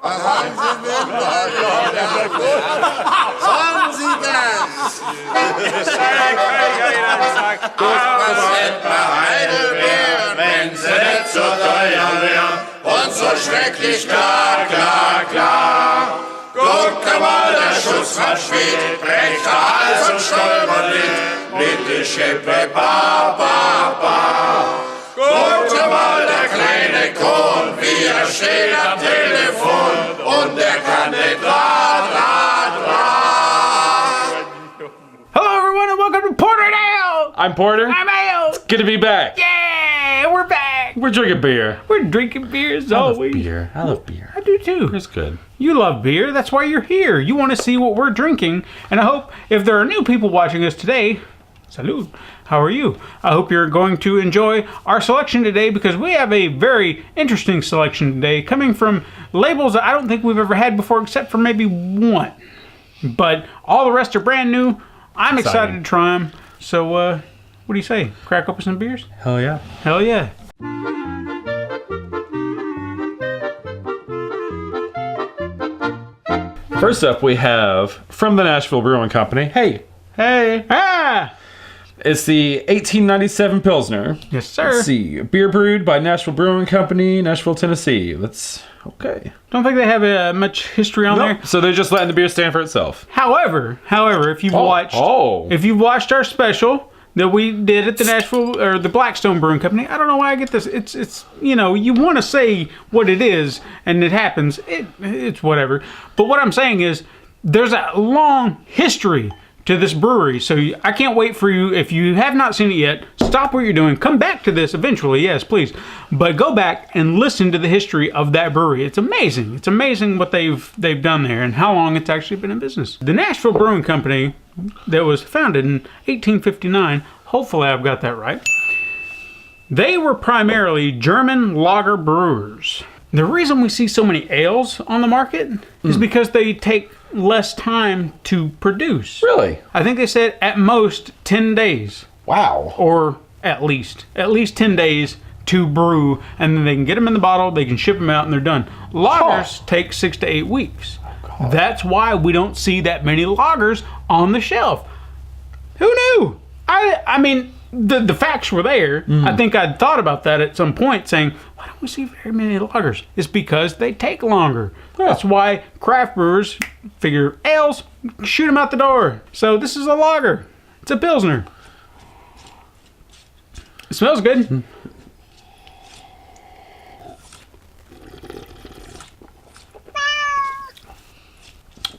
Sagen Sie das! Was etwa Heidelbeeren, wenn sie nicht so teuer wären und so schrecklich klar, klar, klar. Guck mal, der Schussmann spielt, brecht der Hals und stolpert mit der Schippe, ba, ba, ba. Guck mal, der kleine Kohn, wie er steht am Telefon und er kann nicht Rad. Hello everyone and welcome to Porter and Ale! I'm Porter. I'm Ale! It's good to be back. Yeah, we're back! We're drinking beer. We're drinking beer as I love always. beer. I love beer. I do too. It's good. You love beer, that's why you're here. You want to see what we're drinking, and I hope if there are new people watching us today, salud, how are you? I hope you're going to enjoy our selection today because we have a very interesting selection today coming from labels that I don't think we've ever had before except for maybe one. But all the rest are brand new. I'm excited to try them. So, what do you say? Crack open some beers? Hell yeah. Hell yeah. First up, we have from the Nashville Brewing Company. Hey. Ah! It's the 1897 Pilsner. Yes, sir. Let's see. Beer brewed by Nashville Brewing Company, Nashville, Tennessee. Okay. Don't think they have much history on there. So they're just letting the beer stand for itself. However, if you've watched our special that we did at the Nashville or the Blackstone Brewing Company, I don't know why I get this. It's you know, you want to say what it is and it happens. It's whatever. But what I'm saying is there's a long history to this brewery. So I can't wait for you. If you have not seen it yet, stop what you're doing. Come back to this eventually. Yes, please. But go back and listen to the history of that brewery. It's amazing. It's amazing what they've done there and how long it's actually been in business. The Nashville Brewing Company that was founded in 1859, hopefully I've got that right. They were primarily German lager brewers. The reason we see so many ales on the market is because they take less time to produce. Really? I think they said at most 10 days. Wow. Or at least 10 days to brew, and then they can get them in the bottle, they can ship them out, and they're done. Lagers take 6 to 8 weeks. Oh, that's why we don't see that many lagers on the shelf. Who knew? I mean, the facts were there. I think I'd thought about that at some point, saying, why don't we see very many lagers? It's because they take longer. Yeah. That's why craft brewers figure ales, shoot them out the door. So this is a lager. It's a Pilsner. It smells good.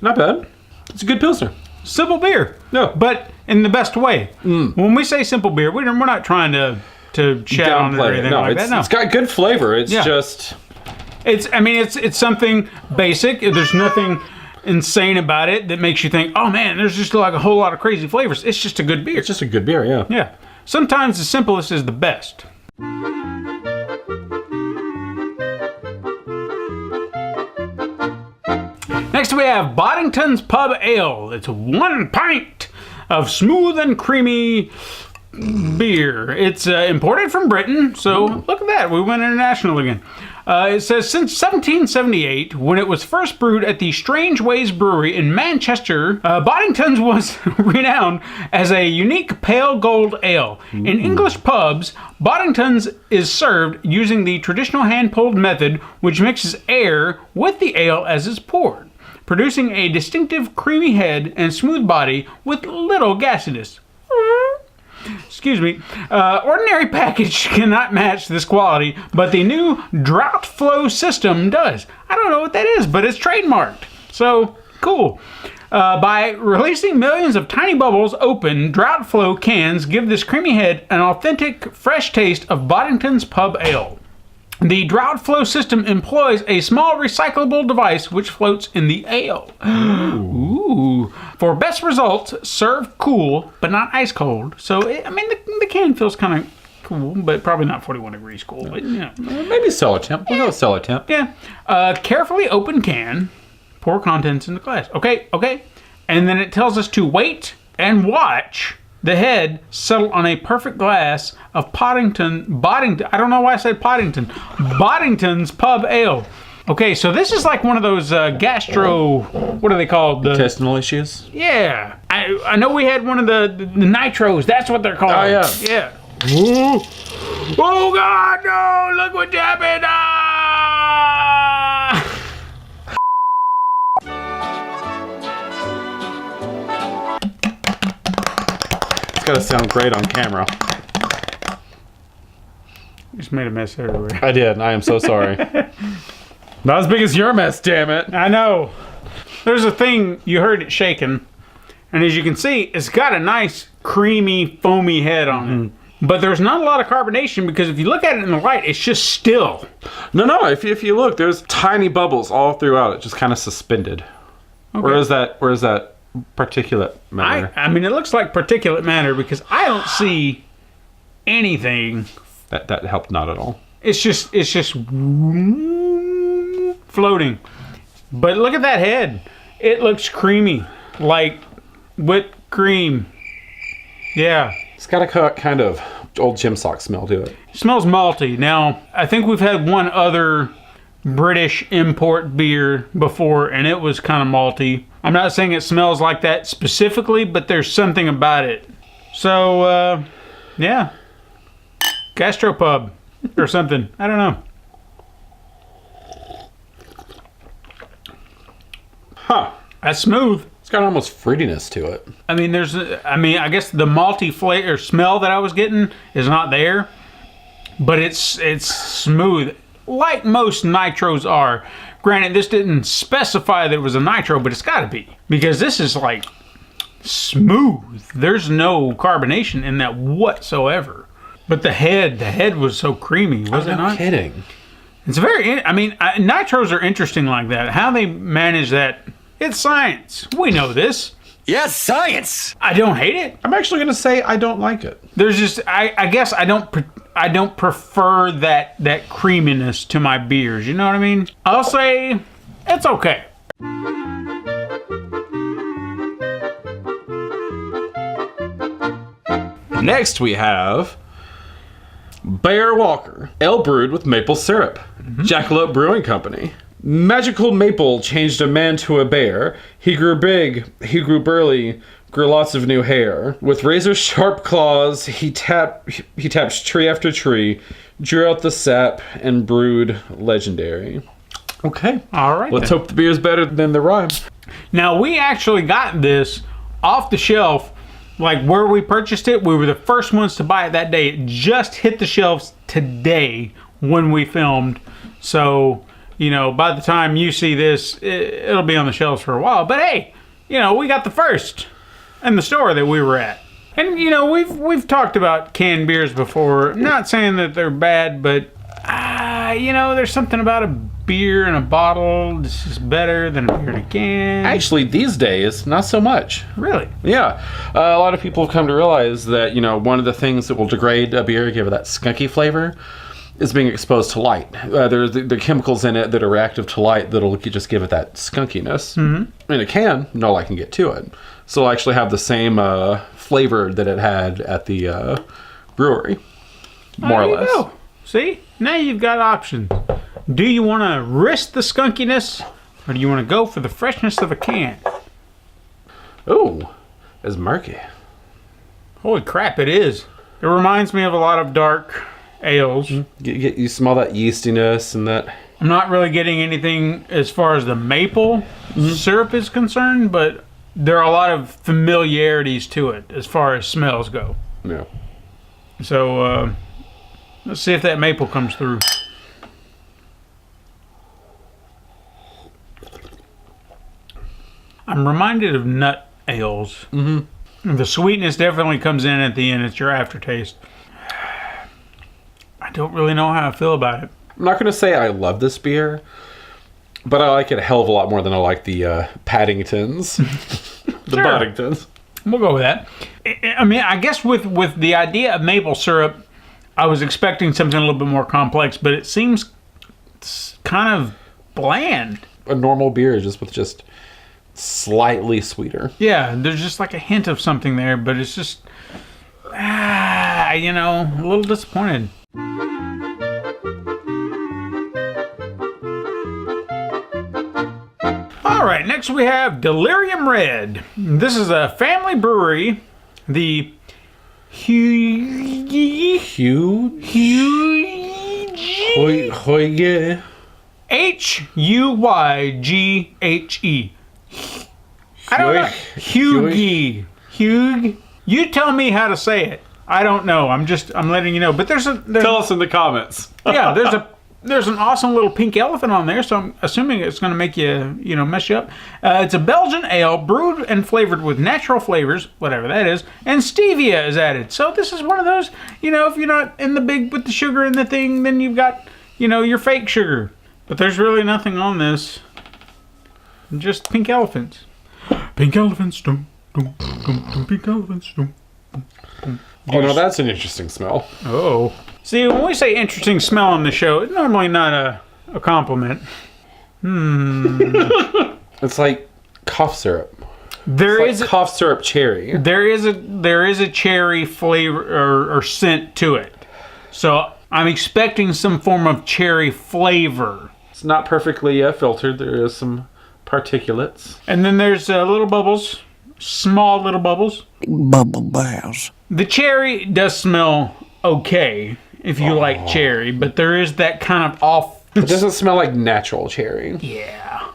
Not bad. It's a good Pilsner. Simple beer. No. But in the best way. When we say simple beer, we're not trying to shout on it or anything like that. No, it's got good flavor. It's just... It's something basic. There's nothing insane about it that makes you think, oh man, there's just like a whole lot of crazy flavors. It's just a good beer. It's just a good beer, yeah. Yeah. Sometimes the simplest is the best. Next we have Boddington's Pub Ale. It's 1 pint of smooth and creamy beer. It's imported from Britain, so look at that. We went international again. It says since 1778, when it was first brewed at the Strange Ways Brewery in Manchester, Boddington's was renowned as a unique pale gold ale. In English pubs, Boddington's is served using the traditional hand-pulled method, which mixes air with the ale as it's poured, producing a distinctive creamy head and smooth body with little gassiness. Excuse me. Ordinary package cannot match this quality, but the new drought flow system does. I don't know what that is, but it's trademarked. So, cool. By releasing millions of tiny bubbles open, drought flow cans give this creamy head an authentic, fresh taste of Boddington's Pub Ale. The drought flow system employs a small recyclable device which floats in the ale. Ooh. For best results, serve cool, but not ice cold. So, the can feels kind of cool, but probably not 41 degrees cool. But, maybe cellar temp. We'll go with cellar temp. Yeah. Carefully open can, pour contents in the glass. Okay. And then it tells us to wait and watch the head settle on a perfect glass of Boddington. I don't know why I said Poddington. Boddington's Pub Ale. Okay, so this is like one of those gastro, what are they called? Intestinal issues? Yeah. I know we had one of the nitros. That's what they're called. Oh, yeah. Yeah. Ooh. Oh, God, no. Look what happened. Ah! It's got to sound great on camera. You just made a mess everywhere. I did. I am so sorry. Not as big as your mess, damn it. I know. There's a thing, you heard it shaking. And as you can see, it's got a nice, creamy, foamy head on it. But there's not a lot of carbonation because if you look at it in the light, it's just still. No. If you look, there's tiny bubbles all throughout it, just kind of suspended. Okay. Where is that particulate matter? I mean, it looks like particulate matter because I don't see anything. That helped not at all. It's just floating. But look at that head. It looks creamy, like whipped cream. Yeah. It's got a kind of old gym sock smell to it. It smells malty. Now, I think we've had one other British import beer before, and it was kind of malty. I'm not saying it smells like that specifically, but there's something about it. So, yeah. Gastropub or something. I don't know. Huh. That's smooth. It's got almost fruitiness to it. I mean, I guess the malty flavor smell that I was getting is not there, but it's smooth, like most nitros are. Granted, this didn't specify that it was a nitro, but it's got to be because this is like smooth. There's no carbonation in that whatsoever. But the head was so creamy, was it not? No kidding. It's nitros are interesting like that. How they manage that, it's science. We know this. Yes, science! I don't hate it. I'm actually going to say I don't like it. There's just, I guess I don't prefer that creaminess to my beers. You know what I mean? I'll say it's okay. Next we have Bearwalker, ale brewed with maple syrup. Jackalope Brewing Company. Magical maple changed a man to a bear. He grew big, he grew burly, grew lots of new hair. With razor sharp claws, he tapped tree after tree, drew out the sap, and brewed legendary. Okay. All right. Let's hope the beer's better than the rhyme. Now, we actually got this off the shelf. Like where we purchased it, we were the first ones to buy it that day. It just hit the shelves today when we filmed. So, you know, by the time you see this, it'll be on the shelves for a while. But hey, you know, we got the first in the store that we were at. And, you know, we've talked about canned beers before. Not saying that they're bad, but, you know, there's something about a beer in a bottle. This is better than a beer in a can. Actually, these days, not so much. Really? Yeah. A lot of people have come to realize that, you know, one of the things that will degrade a beer, give it that skunky flavor, is being exposed to light. There's the chemicals in it that are reactive to light that'll just give it that skunkiness. Mm-hmm. In a can, no light can get to it. So it'll actually have the same flavor that it had at the brewery. More or less. Go. See? Now you've got options. Do you want to risk the skunkiness, or do you want to go for the freshness of a can? Ooh, it's murky. Holy crap, it is. It reminds me of a lot of dark ales. You smell that yeastiness and that. I'm not really getting anything as far as the maple syrup is concerned, but there are a lot of familiarities to it as far as smells go. Yeah. So, let's see if that maple comes through. I'm reminded of nut ales. Mm-hmm. The sweetness definitely comes in at the end. It's your aftertaste. I don't really know how I feel about it. I'm not going to say I love this beer, but I like it a hell of a lot more than I like the Paddingtons. The Sure. Boddingtons. We'll go with that. I mean, I guess with the idea of maple syrup, I was expecting something a little bit more complex, but it seems kind of bland. A normal beer just with just slightly sweeter. Yeah, there's just like a hint of something there, but it's just, you know, a little disappointed. All right, next we have Delirium Red. This is a family brewery. The Huyghe. Huyghe. Huyghe. I don't know. Huyghe. Huyghe. You tell me how to say it. I don't know. I'm letting you know. But there's Tell us in the comments. yeah, there's an awesome little pink elephant on there, so I'm assuming it's going to make you, mess you up. It's a Belgian ale brewed and flavored with natural flavors, whatever that is, and stevia is added. So this is one of those, if you're not in the big with the sugar in the thing, then you've got, your fake sugar. But there's really nothing on this. Just pink elephants. Pink elephants, dum, dum, dum, dum, pink elephants, dum. Oh, no, that's an interesting smell. Oh. See, when we say interesting smell on the show, it's normally not a compliment. It's like cough syrup. There is cough syrup cherry. There is a cherry flavor or scent to it. So I'm expecting some form of cherry flavor. It's not perfectly filtered. There is some particulates. And then there's little bubbles. Small little bubbles. Bubble baths. The cherry does smell okay if you like cherry, but there is that kind of off. It doesn't smell like natural cherry. Yeah.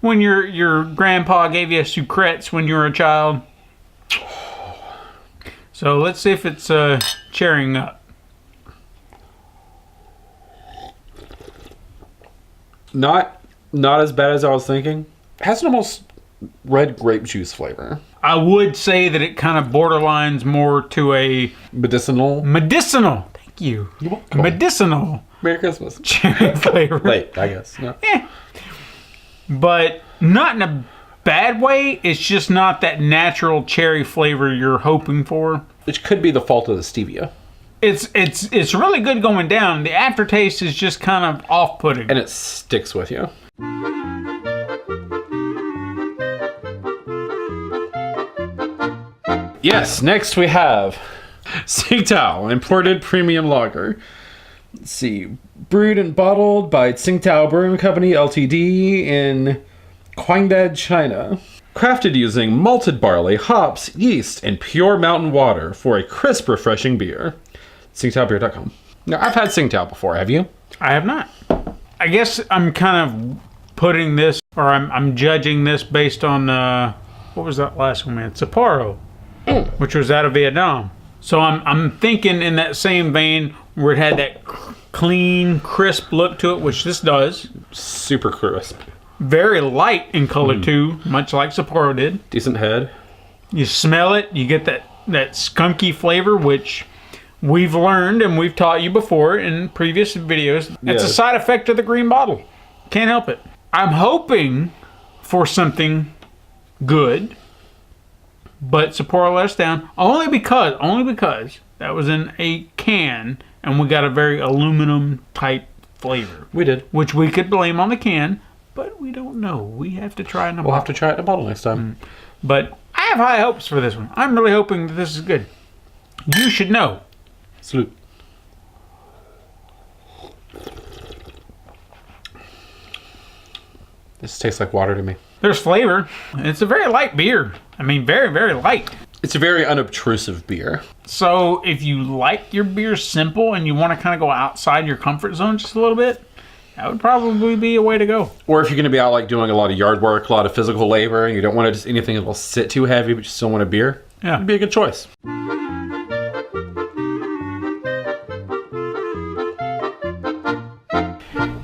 When your grandpa gave you sucrets when you were a child. So let's see if it's cherrying up. Not as bad as I was thinking. It has an almost red grape juice flavor. I would say that it kind of borderlines more to a Medicinal. Thank you. You're welcome. Medicinal Merry Christmas. cherry flavor. Late, I guess. No. But not in a bad way. It's just not that natural cherry flavor you're hoping for. Which could be the fault of the stevia. It's really good going down. The aftertaste is just kind of off-putting. And it sticks with you. Yes, next we have Tsingtao, imported premium lager. Let's see. Brewed and bottled by Tsingtao Brewing Company Ltd. in Huyghe, China. Crafted using malted barley, hops, yeast, and pure mountain water for a crisp, refreshing beer. TsingtaoBeer.com. Now, I've had Tsingtao before, have you? I have not. I guess I'm kind of putting this, or I'm judging this based on, what was that last one, man? Sapporo, which was out of Vietnam. So I'm thinking in that same vein where it had that clean, crisp look to it, which this does. Super crisp. Very light in color too, much like Sapporo did. Decent head. You smell it, you get that skunky flavor, which we've learned and we've taught you before in previous videos. It's a side effect of the green bottle. Can't help it. I'm hoping for something good, but Sapporo let us down only because that was in a can and we got a very aluminum type flavor. We did. Which we could blame on the can, but we don't know. We have to try it in a bottle. We'll have to try it in a bottle next time. But I have high hopes for this one. I'm really hoping that this is good. You should know. Salute. This tastes like water to me. There's flavor. It's a very light beer. I mean, very, very light. It's a very unobtrusive beer. So if you like your beer simple and you want to kind of go outside your comfort zone just a little bit, that would probably be a way to go. Or if you're going to be out like doing a lot of yard work, a lot of physical labor, and you don't want to just anything that will sit too heavy, but you still want a beer, it'd be a good choice.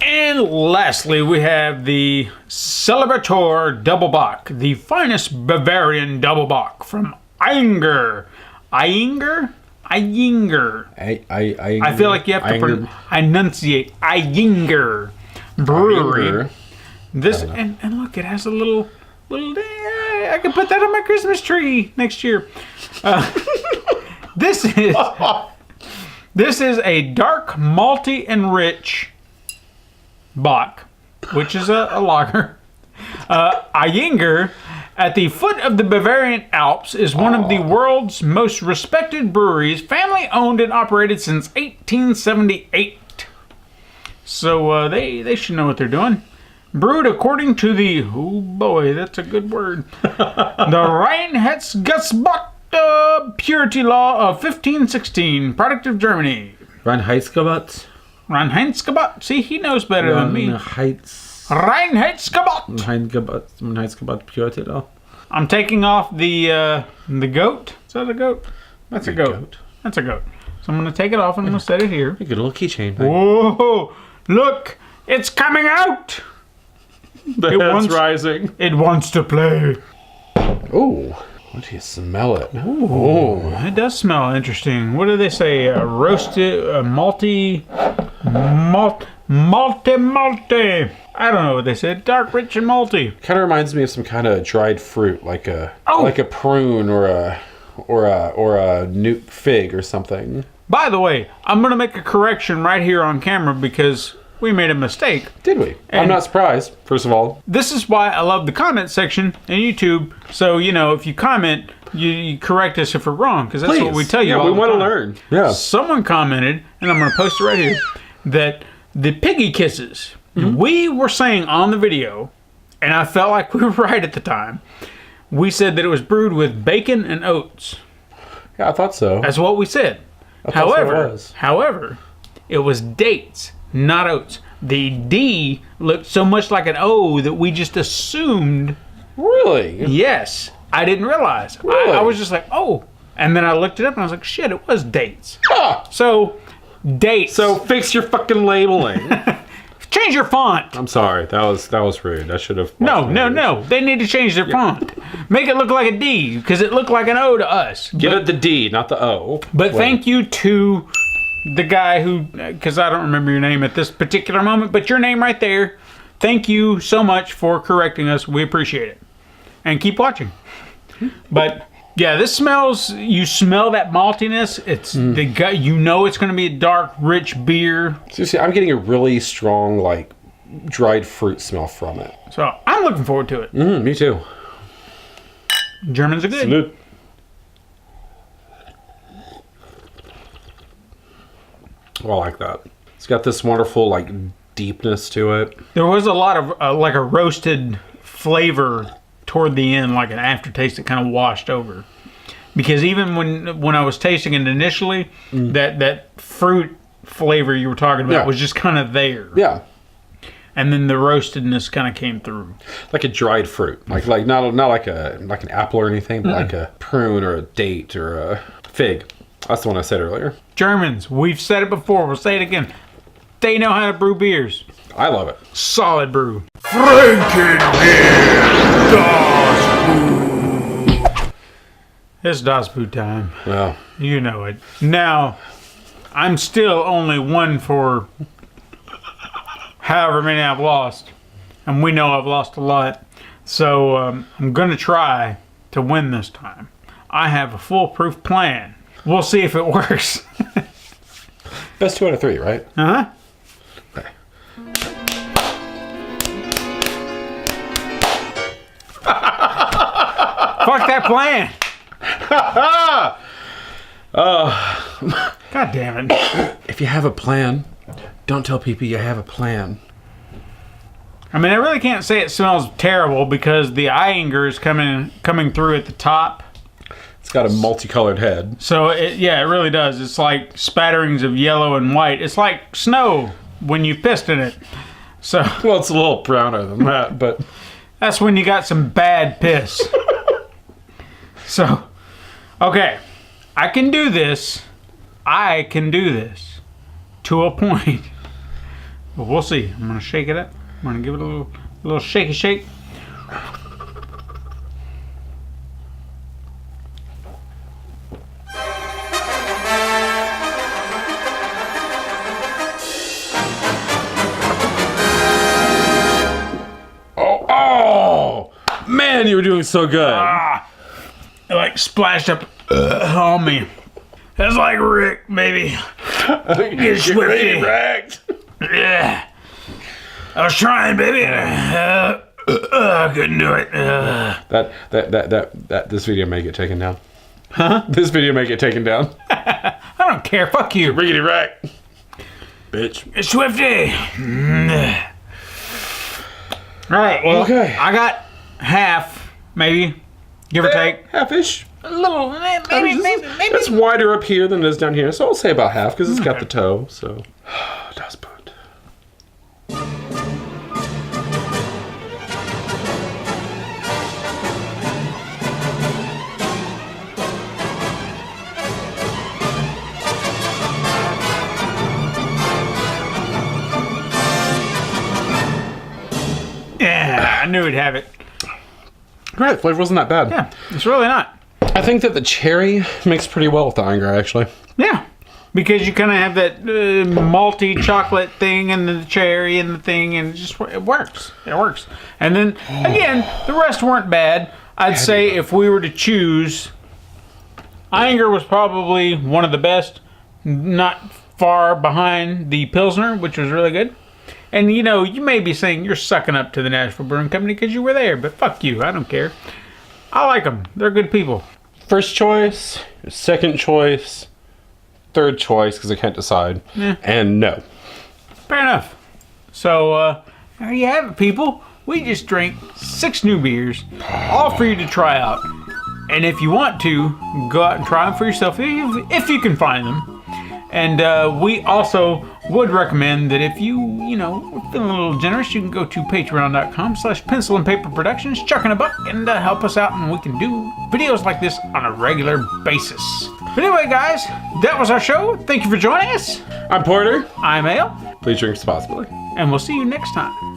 And lastly, we have the Celebrator Double Bock, the finest Bavarian double bock from Ayinger. Ayinger? Ayinger. I feel like you have to enunciate. Ayinger Brewery. Ayinger. This and look, it has a little. I can put that on my Christmas tree next year. This is a dark, malty, and rich bock, which is a lager. Ayinger, at the foot of the Bavarian Alps, is one of the world's most respected breweries, family owned and operated since 1878. So they should know what they're doing. brewed according to the, oh boy, that's a good word, the Reinheitsgebot purity law of 1516, product of Germany. Reinheitsgebot. Reinheitsgebot. See, he knows better than me. Reinheitsgebot. Reinheitsgebot purity law. I'm taking off the goat. Is that a goat? That's a goat. That's a goat. So I'm going to take it off and I'm going to set it here. You get a little keychain. Whoa! Look! It's coming out! The head's rising. It wants to play. Ooh. What do you smell it? Ooh. It does smell interesting. What do they say? Roasted, malty. Malty. I don't know what they said. Dark, rich, and malty. Kind of reminds me of some kind of dried fruit, like a prune or a new fig or something. By the way, I'm going to make a correction right here on camera because we made a mistake. Did we? I'm not surprised, first of all. This is why I love the comment section in YouTube. So, if you comment, you correct us if we're wrong, because that's what we tell you. Yeah, all we the want to time. learn. Yeah. Someone commented, and I'm going to post it right here, that the piggy kisses, we were saying on the video, and I felt like we were right at the time, we said that it was brewed with bacon and oats. Yeah, I thought so. That's what we said. However, it was dates, not oats. The D looked so much like an O that we just assumed. Really? Yes. I didn't realize. Really? I was just like, oh. And then I looked it up and I was like, shit, it was dates. Ah! So, dates. So fix your fucking labeling. Change your font. I'm sorry. That was rude. I should have. No. They need to change their font. Make it look like a D because it looked like an O to us. Give it the D, not the O. But thank you to the guy who, because I don't remember your name at this particular moment, but your name right there. Thank you so much for correcting us. We appreciate it. And keep watching. But yeah, this smells, you smell that maltiness. It's the gut, it's going to be a dark, rich beer. Seriously, I'm getting a really strong, like, dried fruit smell from it. So I'm looking forward to it. Me too. Germans are good. Salute. Oh, I like that. It's got this wonderful, like, deepness to it. There was a lot of, like a roasted flavor toward the end, like an aftertaste that kind of washed over. Because even when I was tasting it initially, that fruit flavor you were talking about was just kind of there. Yeah. And then the roastedness kind of came through. Like a dried fruit. Like not like an apple or anything, but like a prune or a date or a fig. That's the one I said earlier. Germans, we've said it before, we'll say it again. They know how to brew beers. I love it. Solid brew. It's Das Boot time. Well, you know it. Now, I'm still only one for however many I've lost. And we know I've lost a lot. So I'm going to try to win this time. I have a foolproof plan. We'll see if it works. Best 2 out of 3, right? Uh-huh. Okay. Fuck that plan. God damn it. If you have a plan, don't tell people you have a plan. I mean, I really can't say it smells terrible because the Ayinger is coming through at the top. It's got a multicolored head. So, it really does. It's like spatterings of yellow and white. It's like snow when you pissed in it. So, well, it's a little browner than that, but that's when you got some bad piss. So, okay. I can do this to a point. But we'll see. I'm going to shake it up. I'm going to give it a little shaky shake. Oh, man, you were doing so good. It like splashed up on me. That's like Rick, baby. Get ready, wrecked. Yeah. I was trying, baby. I couldn't do it. This video may get taken down. Huh? This video may get taken down. I don't care. Fuck you. Riggedy rack. Bitch. It's Swifty. All right. Well, Okay. I got half, maybe, give or take. Half-ish. A little, maybe. It's wider up here than it is down here, so I'll say about half because it's got the toe. So, das Boot. Yeah, I knew we'd have it. Right, flavor wasn't that bad. Yeah, it's really not. I think that the cherry mixed pretty well with the Ayinger, actually. Yeah, because you kind of have that malty chocolate thing and the cherry and the thing, and it works. It works. And then, again, the rest weren't bad. I'd say if we were to choose, Ayinger was probably one of the best, not far behind the Pilsner, which was really good. And, you know, you may be saying you're sucking up to the Nashville Brewing Company because you were there, but fuck you. I don't care. I like them. They're good people. First choice, second choice, third choice, because I can't decide, and no. Fair enough. So, there you have it, people. We just drank 6 new beers, all for you to try out. And if you want to, go out and try them for yourself, if you can find them. And we also would recommend that if you feeling a little generous, you can go to patreon.com/pencil and paper productions, chuck in a buck, and help us out, and we can do videos like this on a regular basis. But anyway, guys, that was our show. Thank you for joining us. I'm Porter. I'm Ale, Please drink responsibly. and we'll see you next time.